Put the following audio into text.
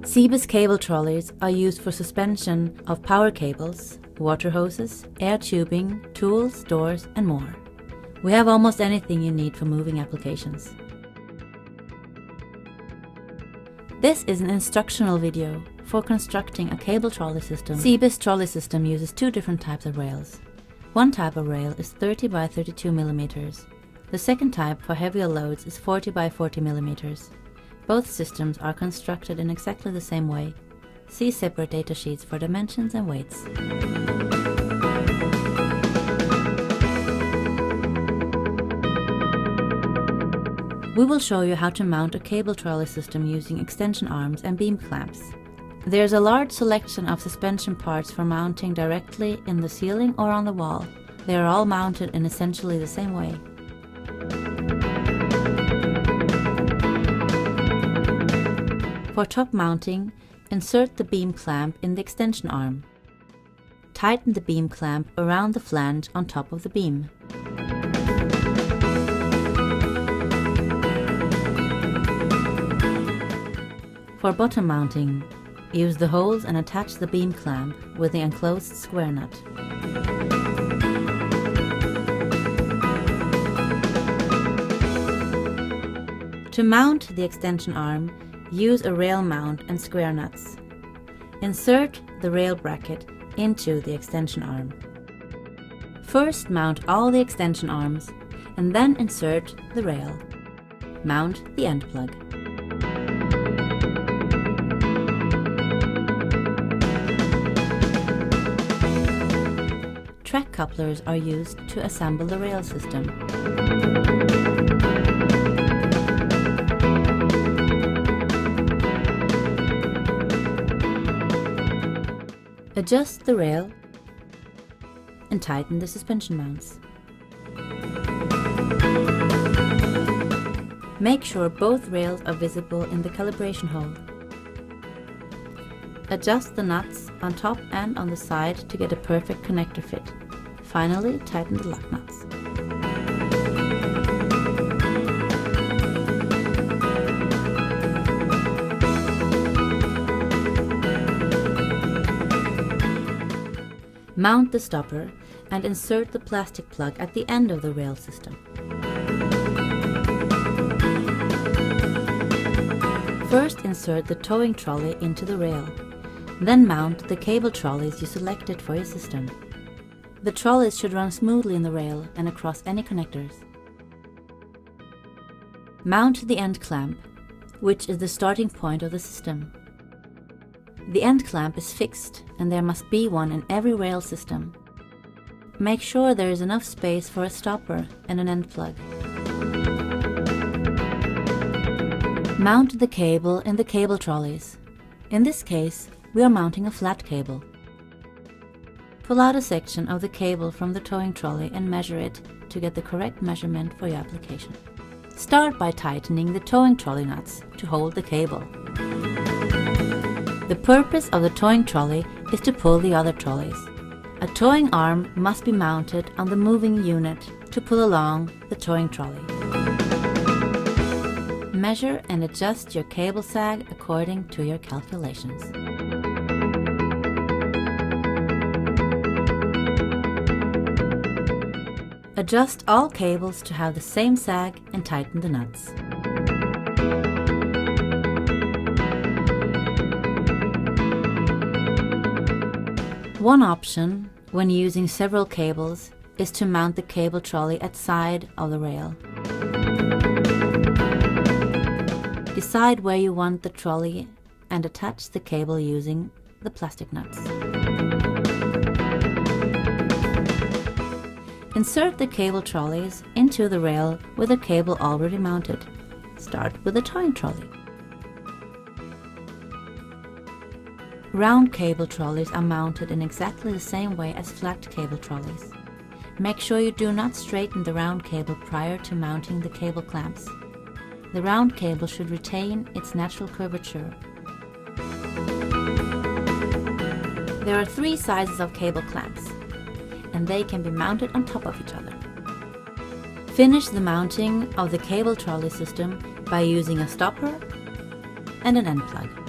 Cebus cable trolleys are used for suspension of power cables, water hoses, air tubing, tools, doors, and more. We have almost anything you need for moving applications. This is an instructional video for constructing a cable trolley system. Cebus trolley system uses two different types of rails. One type of rail is 30 by 32 millimeters. The second type for heavier loads is 40 by 40 millimeters. Both systems are constructed in exactly the same way. See separate datasheets for dimensions and weights. We will show you how to mount a cable trolley system using extension arms and beam clamps. There is a large selection of suspension parts for mounting directly in the ceiling or on the wall. They are all mounted in essentially the same way. For top mounting, insert the beam clamp in the extension arm. Tighten the beam clamp around the flange on top of the beam. For bottom mounting, use the holes and attach the beam clamp with the enclosed square nut. To mount the extension arm, use a rail mount and square nuts. Insert the rail bracket into the extension arm. First mount all the extension arms and then insert the rail. Mount the end plug. Track couplers are used to assemble the rail system. Adjust the rail and tighten the suspension mounts. Make sure both rails are visible in the calibration hole. Adjust the nuts on top and on the side to get a perfect connector fit. Finally, tighten the lock nuts. Mount the stopper and insert the plastic plug at the end of the rail system. First, insert the towing trolley into the rail. Then mount the cable trolleys you selected for your system. The trolleys should run smoothly in the rail and across any connectors. Mount the end clamp, which is the starting point of the system. The end clamp is fixed, and there must be one in every rail system. Make sure there is enough space for a stopper and an end plug. Mount the cable in the cable trolleys. In this case, we are mounting a flat cable. Pull out a section of the cable from the towing trolley and measure it to get the correct measurement for your application. Start by tightening the towing trolley nuts to hold the cable. The purpose of the towing trolley is to pull the other trolleys. A towing arm must be mounted on the moving unit to pull along the towing trolley. Measure and adjust your cable sag according to your calculations. Adjust all cables to have the same sag and tighten the nuts. One option when using several cables is to mount the cable trolley at side of the rail. Decide where you want the trolley and attach the cable using the plastic nuts. Insert the cable trolleys into the rail with the cable already mounted. Start with the towing trolley. Round cable trolleys are mounted in exactly the same way as flat cable trolleys. Make sure you do not straighten the round cable prior to mounting the cable clamps. The round cable should retain its natural curvature. There are 3 sizes of cable clamps, and they can be mounted on top of each other. Finish the mounting of the cable trolley system by using a stopper and an end plug.